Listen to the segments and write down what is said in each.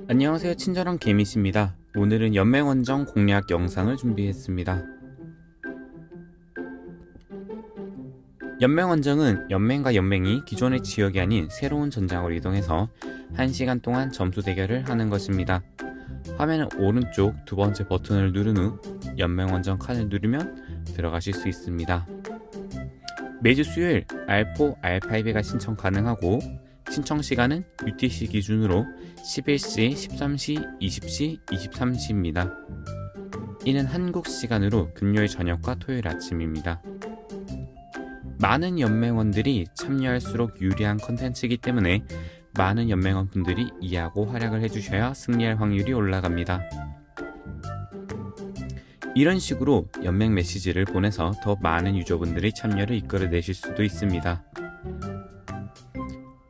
안녕하세요, 친절한 개미씨입니다. 오늘은 연맹원정 공략 영상을 준비했습니다. 연맹원정은 연맹과 연맹이 기존의 지역이 아닌 새로운 전장으로 이동해서 1시간 동안 점수 대결을 하는 것입니다. 화면의 오른쪽 두 번째 버튼을 누른 후 연맹원정 칸을 누르면 들어가실 수 있습니다. 매주 수요일 R4, R5가 신청 가능하고 신청 시간은 UTC 기준으로 11시, 13시, 20시, 23시입니다. 이는 한국 시간으로 금요일 저녁과 토요일 아침입니다. 많은 연맹원들이 참여할수록 유리한 컨텐츠이기 때문에 많은 연맹원 분들이 이해하고 활약을 해주셔야 승리할 확률이 올라갑니다. 이런 식으로 연맹 메시지를 보내서 더 많은 유저분들이 참여를 이끌어내실 수도 있습니다.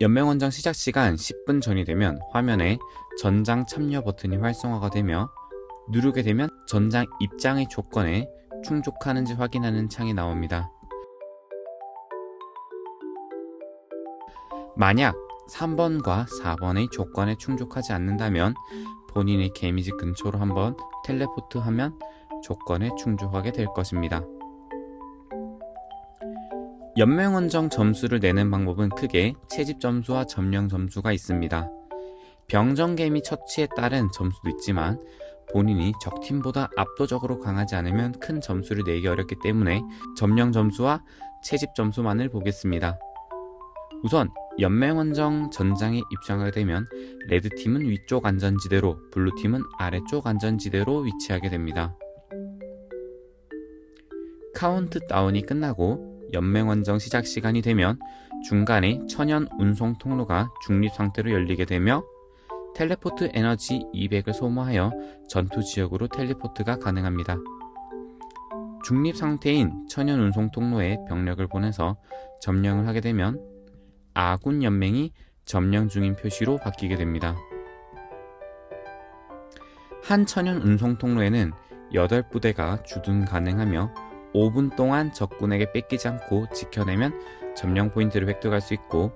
연맹원정 시작 시간 10분 전이 되면 화면에 전장 참여 버튼이 활성화가 되며 누르게 되면 전장 입장의 조건에 충족하는지 확인하는 창이 나옵니다. 만약 3번과 4번의 조건에 충족하지 않는다면 본인의 개미지 근처로 한번 텔레포트하면 조건에 충족하게 될 것입니다. 연맹원정 점수를 내는 방법은 크게 채집 점수와 점령 점수가 있습니다. 병정개미 처치에 따른 점수도 있지만 본인이 적팀보다 압도적으로 강하지 않으면 큰 점수를 내기 어렵기 때문에 점령 점수와 채집 점수만을 보겠습니다. 우선 연맹원정 전장에 입장하게 되면 레드팀은 위쪽 안전지대로, 블루팀은 아래쪽 안전지대로 위치하게 됩니다. 카운트다운이 끝나고 연맹원정 시작 시간이 되면 중간에 천연 운송 통로가 중립 상태로 열리게 되며 텔레포트 에너지 200을 소모하여 전투 지역으로 텔레포트가 가능합니다. 중립 상태인 천연 운송 통로에 병력을 보내서 점령을 하게 되면 아군 연맹이 점령 중인 표시로 바뀌게 됩니다. 한 천연 운송 통로에는 8부대가 주둔 가능하며 5분 동안 적군에게 뺏기지 않고 지켜내면 점령 포인트를 획득할 수 있고,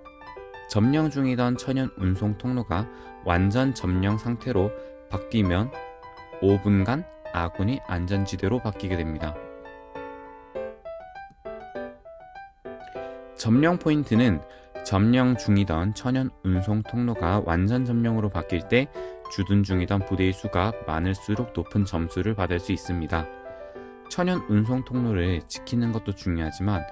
점령 중이던 천연 운송 통로가 완전 점령 상태로 바뀌면 5분간 아군이 안전지대로 바뀌게 됩니다. 점령 포인트는 점령 중이던 천연 운송 통로가 완전 점령으로 바뀔 때 주둔 중이던 부대의 수가 많을수록 높은 점수를 받을 수 있습니다. 천연 운송 통로를 지키는 것도 중요하지만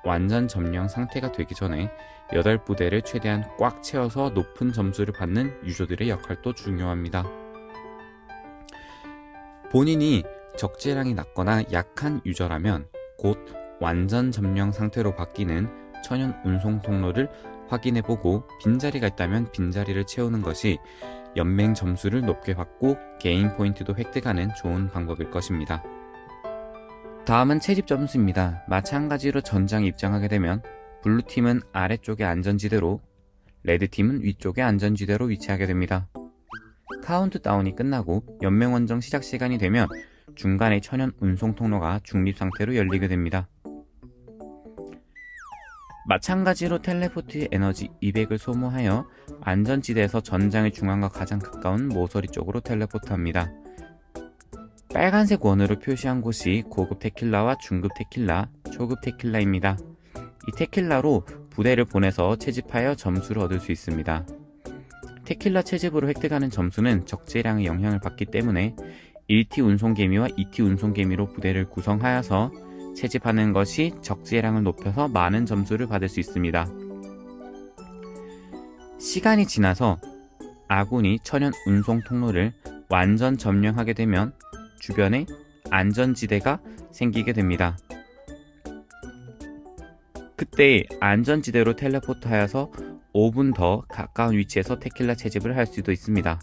완전 점령 상태가 되기 전에 8부대를 최대한 꽉 채워서 높은 점수를 받는 유저들의 역할도 중요합니다. 본인이 적재량이 낮거나 약한 유저라면 곧 완전 점령 상태로 바뀌는 천연 운송 통로를 확인해보고 빈자리가 있다면 빈자리를 채우는 것이 연맹 점수를 높게 받고 개인 포인트도 획득하는 좋은 방법일 것입니다. 다음은 채집 점수입니다. 마찬가지로 전장에 입장하게 되면 블루팀은 아래쪽의 안전지대로, 레드팀은 위쪽의 안전지대로 위치하게 됩니다. 카운트다운이 끝나고 연맹원정 시작 시간이 되면 중간에 천연 운송 통로가 중립 상태로 열리게 됩니다. 마찬가지로 텔레포트 에너지 200을 소모하여 안전지대에서 전장의 중앙과 가장 가까운 모서리 쪽으로 텔레포트합니다. 빨간색 원으로 표시한 곳이 고급 테킬라와 중급 테킬라, 초급 테킬라입니다. 이 테킬라로 부대를 보내서 채집하여 점수를 얻을 수 있습니다. 테킬라 채집으로 획득하는 점수는 적재량의 영향을 받기 때문에 1T 운송개미와 2T 운송개미로 부대를 구성하여서 채집하는 것이 적재량을 높여서 많은 점수를 받을 수 있습니다. 시간이 지나서 아군이 천연 운송 통로를 완전 점령하게 되면 주변에 안전지대가 생기게 됩니다. 그때 안전지대로 텔레포트하여서 5분 더 가까운 위치에서 테킬라 채집을 할 수도 있습니다.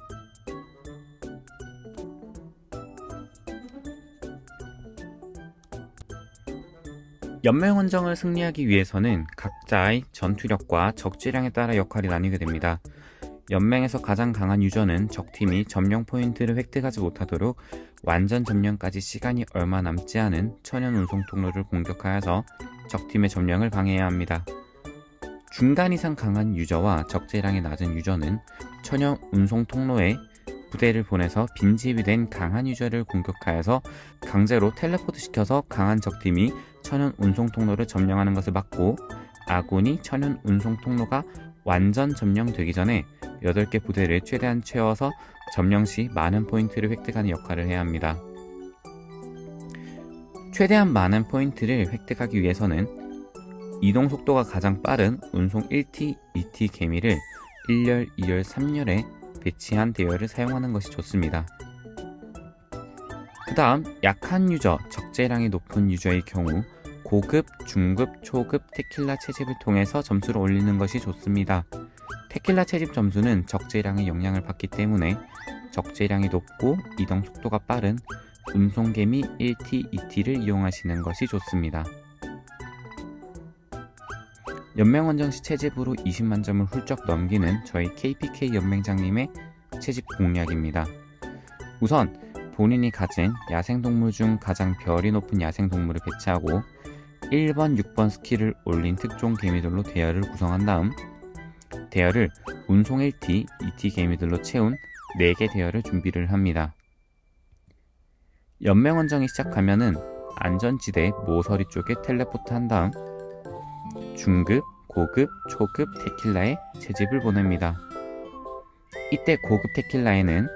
연맹원정을 승리하기 위해서는 각자의 전투력과 적재량에 따라 역할이 나뉘게 됩니다. 연맹에서 가장 강한 유저는 적팀이 점령 포인트를 획득하지 못하도록 완전 점령까지 시간이 얼마 남지 않은 천연 운송 통로를 공격하여서 적팀의 점령을 방해해야 합니다. 중간 이상 강한 유저와 적재량이 낮은 유저는 천연 운송 통로에 부대를 보내서 빈집이 된 강한 유저를 공격하여서 강제로 텔레포트 시켜서 강한 적팀이 천연 운송 통로를 점령하는 것을 막고, 아군이 천연 운송 통로가 완전 점령되기 전에 8개 부대를 최대한 채워서 점령 시 많은 포인트를 획득하는 역할을 해야 합니다. 최대한 많은 포인트를 획득하기 위해서는 이동 속도가 가장 빠른 운송 1T, 2T 개미를 1열, 2열, 3열에 배치한 대열을 사용하는 것이 좋습니다. 그 다음 약한 유저, 적재량이 높은 유저의 경우 고급, 중급, 초급 테킬라 채집을 통해서 점수를 올리는 것이 좋습니다. 테킬라 채집 점수는 적재량의 영향을 받기 때문에 적재량이 높고 이동 속도가 빠른 운송개미 1T, 2T를 이용하시는 것이 좋습니다. 연맹원정 시 채집으로 20만 점을 훌쩍 넘기는 저희 KPK 연맹장님의 채집 공략입니다. 우선 본인이 가진 야생동물 중 가장 별이 높은 야생동물을 배치하고 1번, 6번 스킬을 올린 특종 개미들로 대열을 구성한 다음 대열을 운송 1T, 2T 개미들로 채운 4개 대열을 준비를 합니다. 연맹원정이 시작하면은 안전지대 모서리 쪽에 텔레포트 한 다음 중급, 고급, 초급 테킬라에 채집을 보냅니다. 이때 고급 테킬라에는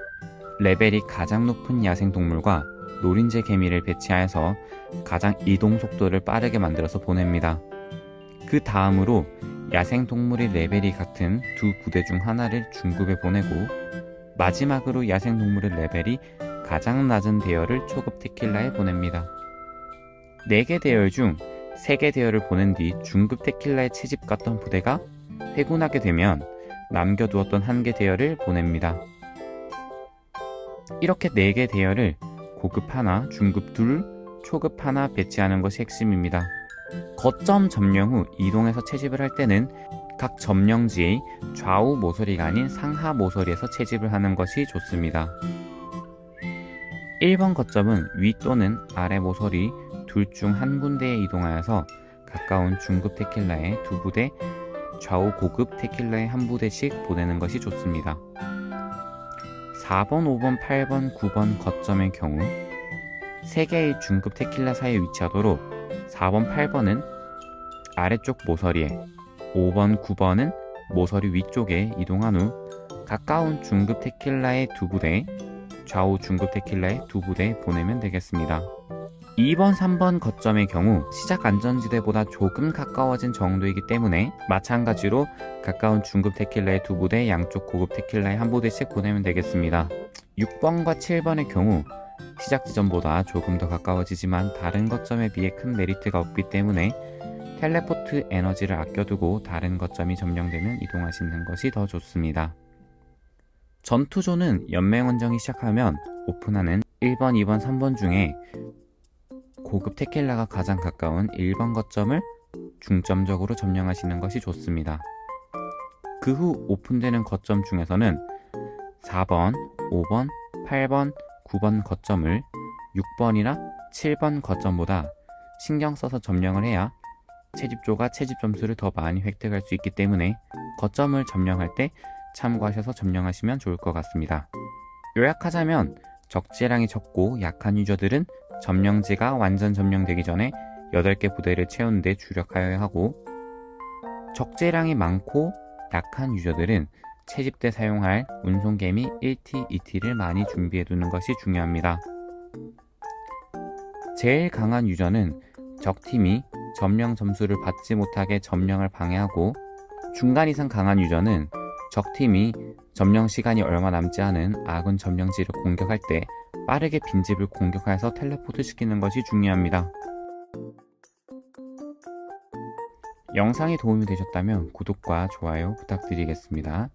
레벨이 가장 높은 야생동물과 노린재 개미를 배치하여서 가장 이동 속도를 빠르게 만들어서 보냅니다. 그 다음으로 야생동물의 레벨이 같은 두 부대 중 하나를 중급에 보내고 마지막으로 야생동물의 레벨이 가장 낮은 대열을 초급 테킬라에 보냅니다. 4개 대열 중 3개 대열을 보낸 뒤 중급 테킬라에 채집 갔던 부대가 회군하게 되면 남겨두었던 1개 대열을 보냅니다. 이렇게 4개 대열을 고급 하나, 중급 둘, 초급 하나 배치하는 것이 핵심입니다. 거점 점령 후 이동해서 채집을 할 때는 각 점령지의 좌우 모서리가 아닌 상하 모서리에서 채집을 하는 것이 좋습니다. 1번 거점은 위 또는 아래 모서리 둘 중 한 군데에 이동하여서 가까운 중급 테킬라에 2부대, 좌우 고급 테킬라에 1부대씩 보내는 것이 좋습니다. 4번, 5번, 8번, 9번 거점의 경우 3개의 중급 테킬라 사이에 위치하도록 4번, 8번은 아래쪽 모서리에, 5번, 9번은 모서리 위쪽에 이동한 후 가까운 중급 테킬라의 2부대, 좌우 중급 테킬라의 2부대 보내면 되겠습니다. 2번, 3번 거점의 경우 시작 안전지대보다 조금 가까워진 정도이기 때문에 마찬가지로 가까운 중급 테킬라의 2부대, 양쪽 고급 테킬라의 1부대씩 보내면 되겠습니다. 6번과 7번의 경우 시작 지점보다 조금 더 가까워지지만 다른 거점에 비해 큰 메리트가 없기 때문에 텔레포트 에너지를 아껴두고 다른 거점이 점령되면 이동하시는 것이 더 좋습니다. 전투조는 연맹원정이 시작하면 오픈하는 1번, 2번, 3번 중에 고급 테킬라가 가장 가까운 1번 거점을 중점적으로 점령하시는 것이 좋습니다. 그 후 오픈되는 거점 중에서는 4번, 5번, 8번, 9번 거점을 6번이나 7번 거점보다 신경 써서 점령을 해야 채집조가 채집 점수를 더 많이 획득할 수 있기 때문에 거점을 점령할 때 참고하셔서 점령하시면 좋을 것 같습니다. 요약하자면 적재량이 적고 약한 유저들은 점령지가 완전 점령되기 전에 8개 부대를 채우는 데 주력하여야 하고, 적재량이 많고 약한 유저들은 채집 때 사용할 운송개미 1T, 2T를 많이 준비해 두는 것이 중요합니다. 제일 강한 유저는 적팀이 점령 점수를 받지 못하게 점령을 방해하고, 중간 이상 강한 유저는 적팀이 점령 시간이 얼마 남지 않은 아군 점령지를 공격할 때 빠르게 빈집을 공격해서 텔레포트 시키는 것이 중요합니다. 영상이 도움이 되셨다면 구독과 좋아요 부탁드리겠습니다.